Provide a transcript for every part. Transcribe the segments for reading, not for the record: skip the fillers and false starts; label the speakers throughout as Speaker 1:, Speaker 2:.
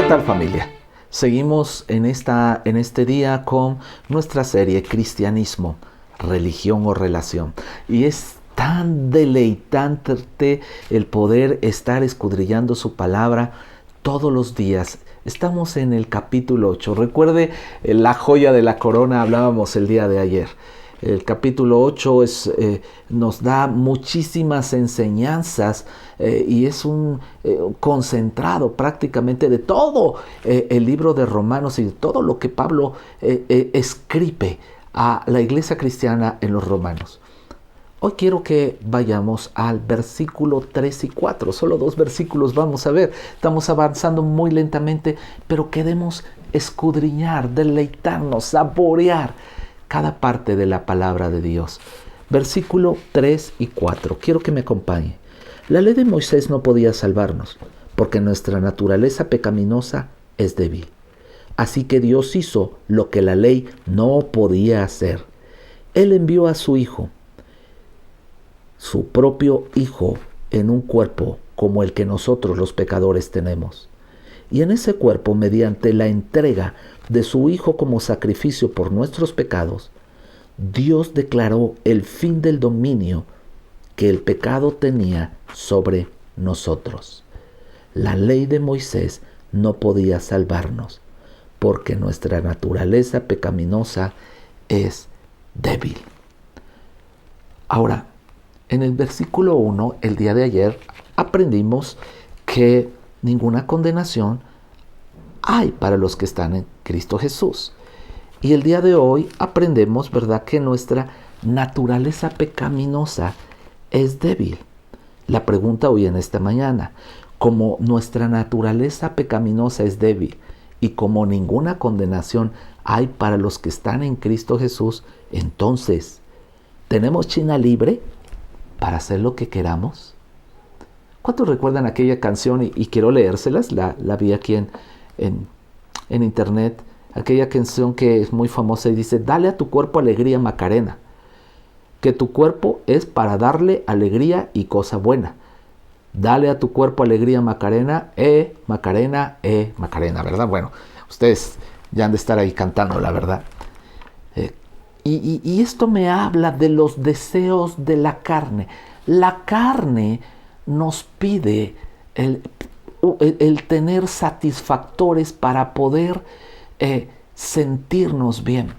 Speaker 1: tal, familia? Seguimos en este día con nuestra serie Cristianismo, Religión o Relación. Y es tan deleitante el poder estar escudriñando su palabra todos los días. Estamos en el capítulo 8. Recuerde la joya de la corona, hablábamos el día de ayer. El capítulo 8 nos da muchísimas enseñanzas y es un concentrado prácticamente de todo el libro de Romanos y de todo lo que Pablo escribe a la iglesia cristiana en los Romanos. Hoy quiero que vayamos al versículo 3 y 4. Solo 2 versículos vamos a ver. Estamos avanzando muy lentamente, pero queremos escudriñar, deleitarnos, saborear cada parte de la palabra de Dios. Versículo 3 y 4. Quiero que me acompañe. La ley de Moisés no podía salvarnos, porque nuestra naturaleza pecaminosa es débil. Así que Dios hizo lo que la ley no podía hacer. Él envió a su Hijo, su propio Hijo, en un cuerpo como el que nosotros los pecadores tenemos. Y en ese cuerpo, mediante la entrega de su Hijo como sacrificio por nuestros pecados, Dios declaró el fin del dominio que el pecado tenía sobre nosotros. La ley de Moisés no podía salvarnos, porque nuestra naturaleza pecaminosa es débil. Ahora, en el versículo 1, el día de ayer, aprendimos que ninguna condenación hay para los que están en Cristo Jesús. Y el día de hoy aprendemos, ¿verdad?, que nuestra naturaleza pecaminosa es débil. La pregunta hoy en esta mañana, como nuestra naturaleza pecaminosa es débil y como ninguna condenación hay para los que están en Cristo Jesús, entonces, ¿tenemos China libre para hacer lo que queramos? ¿Cuántos recuerdan aquella canción? Y quiero leérselas, la vi aquí en internet, aquella canción que es muy famosa y dice: dale a tu cuerpo alegría, Macarena, que tu cuerpo es para darle alegría y cosa buena. Dale a tu cuerpo alegría, Macarena, Macarena, Macarena, ¿verdad? Bueno, ustedes ya han de estar ahí cantando, la verdad. Y esto me habla de los deseos de la carne. La carne nos pide el tener satisfactores para poder sentirnos bien.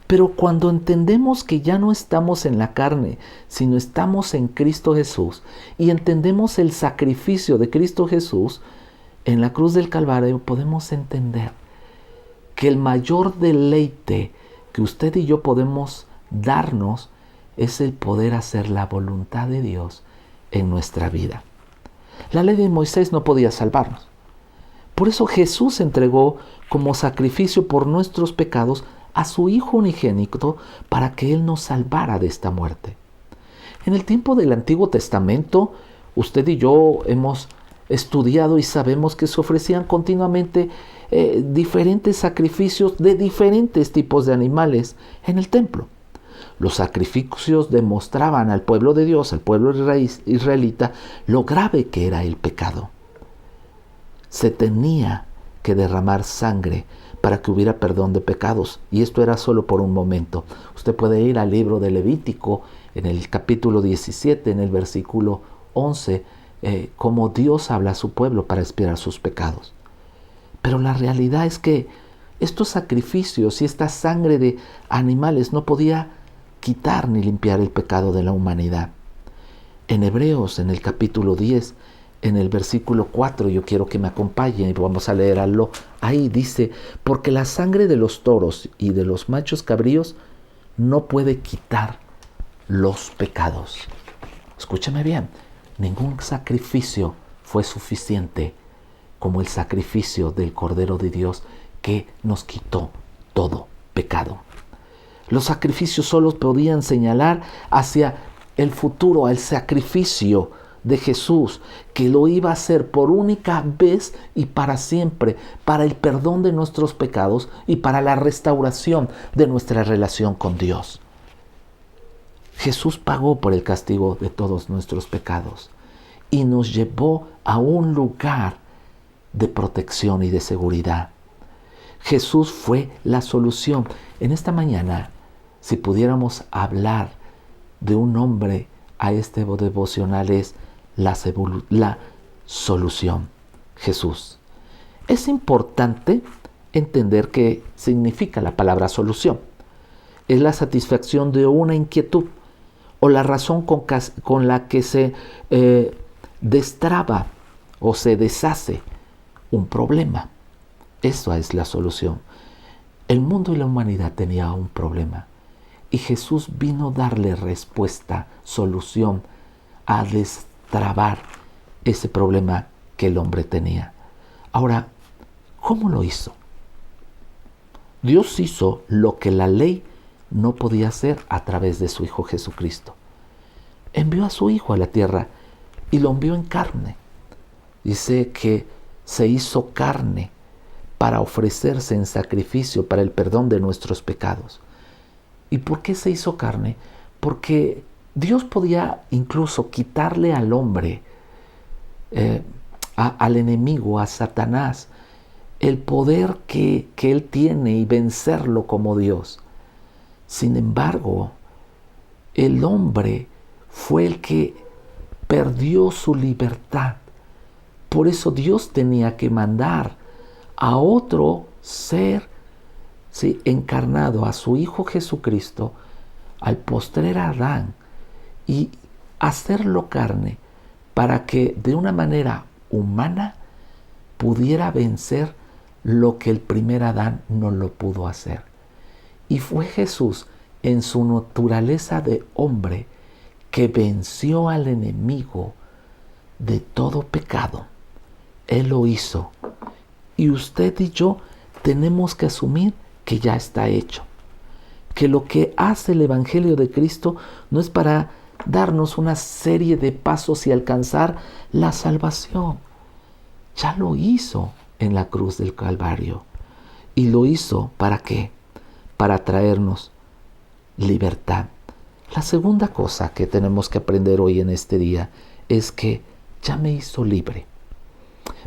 Speaker 1: Pero cuando entendemos que ya no estamos en la carne, sino estamos en Cristo Jesús, y entendemos el sacrificio de Cristo Jesús en la cruz del Calvario, podemos entender que el mayor deleite que usted y yo podemos darnos es el poder hacer la voluntad de Dios en nuestra vida. La ley de Moisés no podía salvarnos. Por eso Jesús entregó como sacrificio por nuestros pecados a su Hijo unigénito para que Él nos salvara de esta muerte. En el tiempo del Antiguo Testamento, usted y yo hemos estudiado y sabemos que se ofrecían continuamente diferentes sacrificios de diferentes tipos de animales en el templo. Los sacrificios demostraban al pueblo de Dios, al pueblo israelita, lo grave que era el pecado. Se tenía que derramar sangre para que hubiera perdón de pecados, y esto era solo por un momento. Usted puede ir al libro de Levítico, en el capítulo 17, en el versículo 11, cómo Dios habla a su pueblo para expiar sus pecados. Pero la realidad es que estos sacrificios y esta sangre de animales no podía quitar ni limpiar el pecado de la humanidad. En Hebreos, en el capítulo 10, en el versículo 4, yo quiero que me acompañen y vamos a leerlo. Ahí dice: porque la sangre de los toros y de los machos cabríos no puede quitar los pecados. Escúchame bien, ningún sacrificio fue suficiente como el sacrificio del Cordero de Dios que nos quitó todo pecado. Los sacrificios solo podían señalar hacia el futuro, al sacrificio de Jesús, que lo iba a hacer por única vez y para siempre, para el perdón de nuestros pecados y para la restauración de nuestra relación con Dios. Jesús pagó por el castigo de todos nuestros pecados y nos llevó a un lugar de protección y de seguridad. Jesús fue la solución. En esta mañana, si pudiéramos hablar de un nombre a este devocional, es la solución, Jesús. Es importante entender qué significa la palabra solución. Es la satisfacción de una inquietud o la razón con la que se destraba o se deshace un problema. Eso es la solución. El mundo y la humanidad tenían un problema y Jesús vino a darle respuesta, solución, a destrabar ese problema que el hombre tenía. Ahora, ¿cómo lo hizo? Dios hizo lo que la ley no podía hacer a través de su Hijo Jesucristo. Envió a su Hijo a la tierra y lo envió en carne. Dice que se hizo carne para ofrecerse en sacrificio para el perdón de nuestros pecados. ¿Y por qué se hizo carne? Porque Dios podía incluso quitarle al hombre, al enemigo, a Satanás, el poder que él tiene y vencerlo como Dios. Sin embargo, el hombre fue el que perdió su libertad. Por eso Dios tenía que mandar a otro ser, ¿sí?, encarnado, a su Hijo Jesucristo, al postrer Adán, y hacerlo carne para que de una manera humana pudiera vencer lo que el primer Adán no lo pudo hacer. Y fue Jesús, en su naturaleza de hombre, que venció al enemigo de todo pecado. Él lo hizo. Y usted y yo tenemos que asumir que ya está hecho. Que lo que hace el Evangelio de Cristo no es para darnos una serie de pasos y alcanzar la salvación. Ya lo hizo en la cruz del Calvario. ¿Y lo hizo para qué? Para traernos libertad. La segunda cosa que tenemos que aprender hoy en este día es que ya me hizo libre.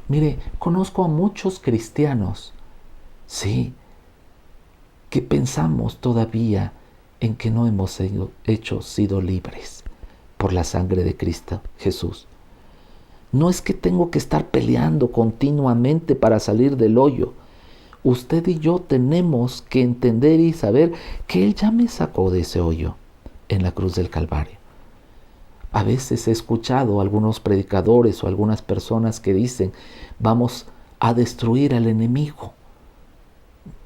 Speaker 1: Mire, conozco a muchos cristianos, sí, que pensamos todavía en que no hemos sido libres por la sangre de Cristo Jesús. No es que tengo que estar peleando continuamente para salir del hoyo. Usted y yo tenemos que entender y saber que Él ya me sacó de ese hoyo en la cruz del Calvario. A veces he escuchado a algunos predicadores o algunas personas que dicen, vamos a destruir al enemigo.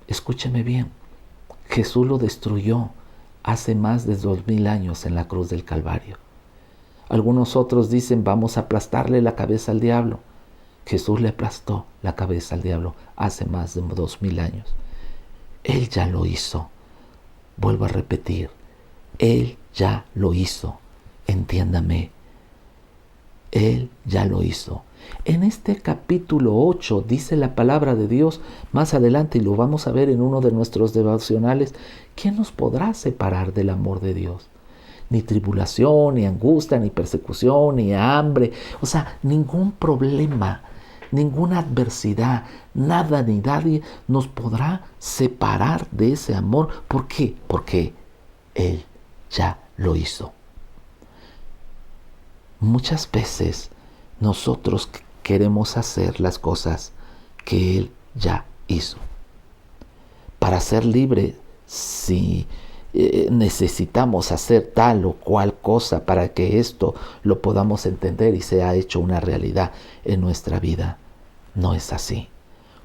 Speaker 1: Escúcheme bien, Jesús lo destruyó hace más de 2000 años en la cruz del Calvario. Algunos otros dicen, vamos a aplastarle la cabeza al diablo. Jesús le aplastó la cabeza al diablo hace más de 2000 años. Él ya lo hizo. Vuelvo a repetir, Él ya lo hizo. Entiéndame, Él ya lo hizo. En este capítulo 8 dice la palabra de Dios, más adelante, y lo vamos a ver en uno de nuestros devocionales, ¿quién nos podrá separar del amor de Dios? Ni tribulación, ni angustia, ni persecución, ni hambre, o sea, ningún problema, ninguna adversidad, nada ni nadie nos podrá separar de ese amor. ¿Por qué? Porque Él ya lo hizo. Muchas veces nosotros queremos hacer las cosas que Él ya hizo. Para ser libre, si necesitamos hacer tal o cual cosa para que esto lo podamos entender y sea hecho una realidad en nuestra vida. No es así.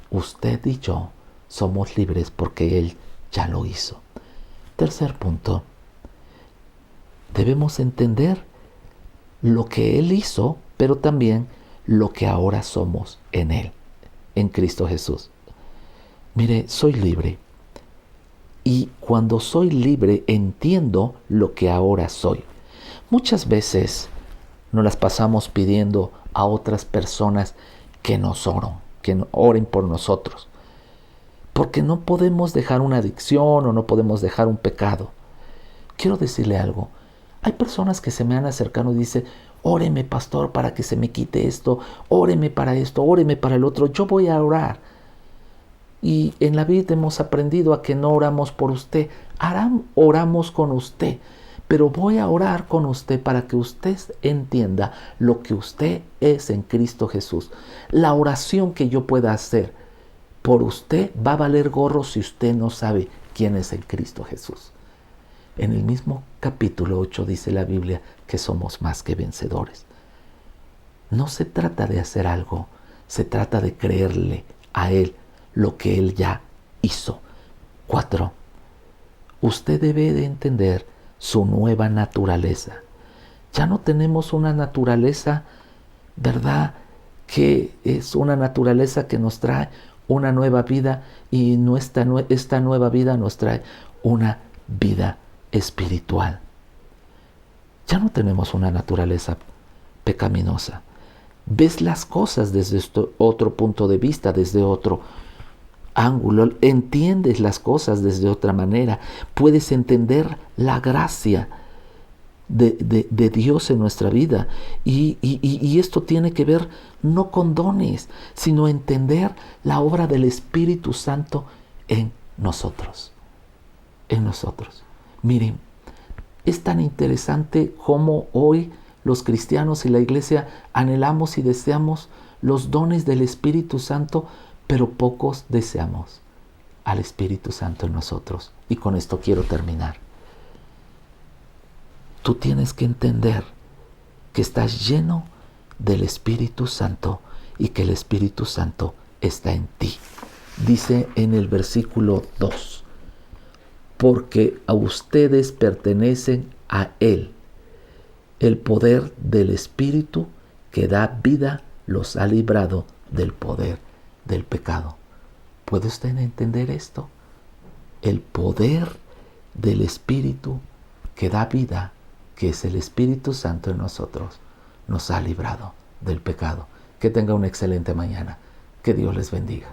Speaker 1: Usted y yo somos libres porque Él ya lo hizo. Tercer punto. Debemos entender lo que Él hizo, pero también lo que ahora somos en Él, en Cristo Jesús. Mire, soy libre. Y cuando soy libre, entiendo lo que ahora soy. Muchas veces nos las pasamos pidiendo a otras personas que nos oren por nosotros. Porque no podemos dejar una adicción o no podemos dejar un pecado. Quiero decirle algo. Hay personas que se me han acercado y dicen, óreme pastor para que se me quite esto, óreme para esto, óreme para el otro. Yo voy a orar. Y en la vida hemos aprendido a que no oramos por usted, oramos con usted. Pero voy a orar con usted para que usted entienda lo que usted es en Cristo Jesús. La oración que yo pueda hacer por usted va a valer gorro si usted no sabe quién es en Cristo Jesús. En el mismo capítulo 8 dice la Biblia que somos más que vencedores. No se trata de hacer algo, se trata de creerle a Él lo que Él ya hizo. 4. Usted debe de entender su nueva naturaleza. Ya no tenemos una naturaleza, ¿verdad?, que es una naturaleza que nos trae una nueva vida, y esta nueva vida nos trae una vida espiritual. Ya no tenemos una naturaleza pecaminosa. Ves las cosas desde otro punto de vista, desde otro ángulo, entiendes las cosas desde otra manera, puedes entender la gracia de Dios en nuestra vida, y esto tiene que ver no con dones, sino entender la obra del Espíritu Santo en nosotros. Miren, es tan interesante cómo hoy los cristianos y la iglesia anhelamos y deseamos los dones del Espíritu Santo, pero pocos deseamos al Espíritu Santo en nosotros. Y con esto quiero terminar. Tú tienes que entender que estás lleno del Espíritu Santo y que el Espíritu Santo está en ti. Dice en el versículo 2, porque a ustedes pertenecen a Él. El poder del Espíritu que da vida los ha librado del poder del pecado. ¿Puede usted entender esto? El poder del Espíritu que da vida, que es el Espíritu Santo en nosotros, nos ha librado del pecado. Que tenga una excelente mañana. Que Dios les bendiga.